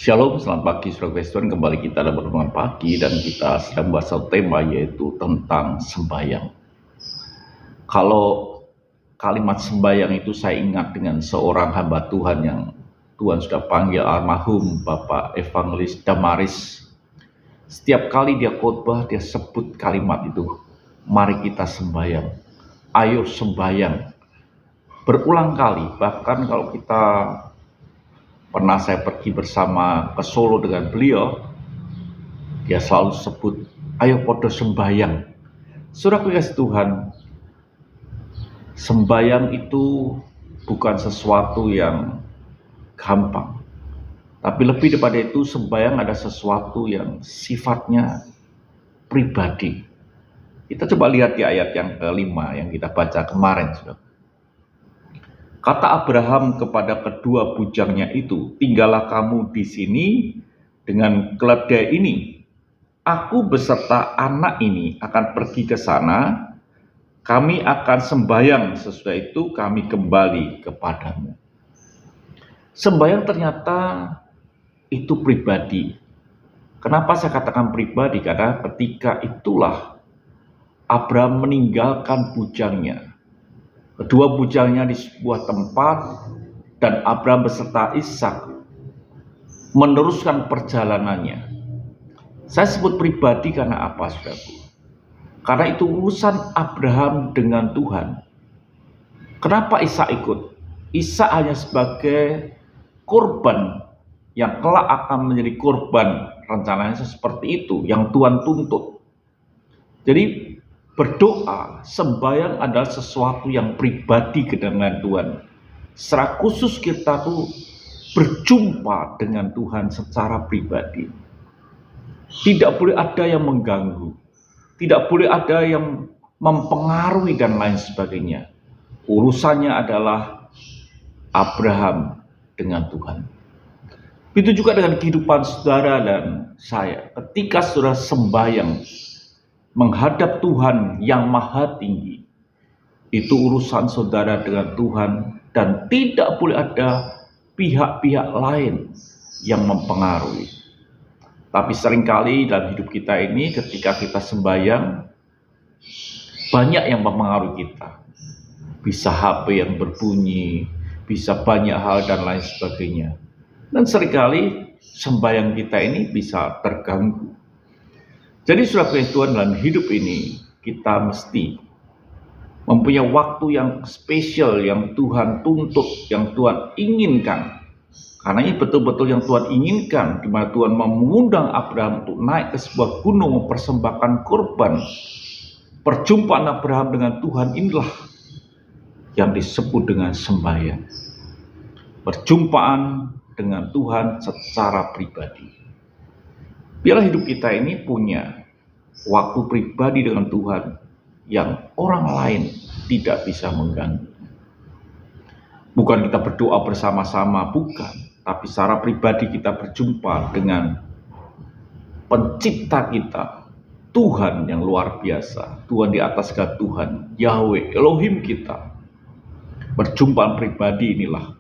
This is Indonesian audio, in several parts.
Shalom, selamat pagi Saudara Kristen. Kembali kita dalam renungan pagi dan kita sedang membahas satu tema, yaitu tentang sembahyang. Kalau kalimat sembahyang itu saya ingat dengan seorang hamba Tuhan yang Tuhan sudah panggil, almarhum Bapak Evangelis Damaris. Setiap kali dia khotbah, dia sebut kalimat itu, mari kita sembahyang, ayo sembahyang. Berulang kali, bahkan kalau kita pernah saya pergi bersama ke Solo dengan beliau, dia selalu sebut, ayo podo sembahyang. Saudara kasih Tuhan, sembahyang itu bukan sesuatu yang gampang. Tapi lebih daripada itu, sembahyang ada sesuatu yang sifatnya pribadi. Kita coba lihat di ayat yang kelima yang kita baca kemarin, saudara. Kata Abraham kepada kedua bujangnya itu, tinggallah kamu di sini dengan keledai ini. Aku beserta anak ini akan pergi ke sana. Kami akan sembahyang, sesudah itu kami kembali kepadamu. Sembahyang ternyata itu pribadi. Kenapa saya katakan pribadi? Karena ketika itulah Abraham meninggalkan bujangnya. Kedua bujangnya di sebuah tempat, dan Abraham beserta Ishak meneruskan perjalanannya. Saya sebut pribadi karena apa, saudaraku? Karena itu urusan Abraham dengan Tuhan. Kenapa Ishak ikut? Ishak hanya sebagai korban yang kelak akan menjadi korban, rencananya seperti itu yang Tuhan tuntut. Jadi berdoa, sembahyang adalah sesuatu yang pribadi dengan Tuhan. Secara khusus kita tuh berjumpa dengan Tuhan secara pribadi. Tidak boleh ada yang mengganggu, tidak boleh ada yang mempengaruhi dan lain sebagainya. Urusannya adalah Abraham dengan Tuhan. Itu juga dengan kehidupan saudara dan saya. Ketika saudara sembahyang menghadap Tuhan yang maha tinggi, itu urusan saudara dengan Tuhan, dan tidak boleh ada pihak-pihak lain yang mempengaruhi. Tapi seringkali dalam hidup kita ini, ketika kita sembahyang, banyak yang mempengaruhi kita. Bisa HP yang berbunyi, bisa banyak hal dan lain sebagainya. Dan seringkali sembahyang kita ini bisa terganggu. Jadi saudara Tuhan, dalam hidup ini kita mesti mempunyai waktu yang spesial yang Tuhan tuntut, yang Tuhan inginkan. Karena ini betul-betul yang Tuhan inginkan, di mana Tuhan mengundang Abraham untuk naik ke sebuah gunung mempersembahkan korban. Perjumpaan Abraham dengan Tuhan inilah yang disebut dengan sembahyang. Perjumpaan dengan Tuhan secara pribadi. Biarlah hidup kita ini punya waktu pribadi dengan Tuhan yang orang lain tidak bisa mengganggu. Bukan kita berdoa bersama-sama, bukan. Tapi secara pribadi kita berjumpa dengan pencipta kita, Tuhan yang luar biasa, Tuhan di atas segala Tuhan, Yahweh, Elohim kita. Perjumpaan pribadi inilah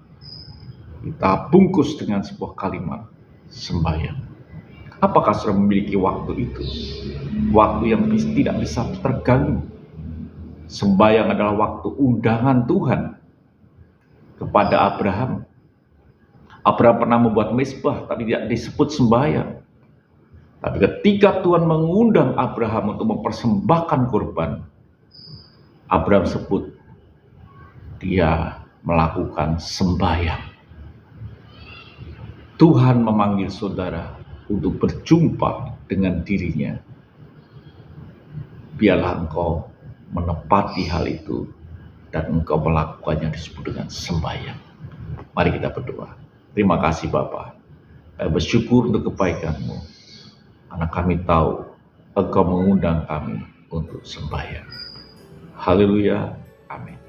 kita bungkus dengan sebuah kalimat sembahyang. Apakah saudara memiliki waktu itu? Waktu yang tidak bisa terganggu. Sembahyang adalah waktu undangan Tuhan kepada Abraham. Abraham pernah membuat mezbah, tapi tidak disebut sembahyang. Tapi ketika Tuhan mengundang Abraham untuk mempersembahkan korban, Abraham sebut dia melakukan sembahyang. Tuhan memanggil saudara untuk berjumpa dengan dirinya. Biarlah engkau menepati hal itu dan engkau melakukannya disebut dengan sembahyang. Mari kita berdoa. Terima kasih Bapa. Kami bersyukur untuk kebaikan-Mu, karena kami tahu Engkau mengundang kami untuk sembahyang. Haleluya. Amin.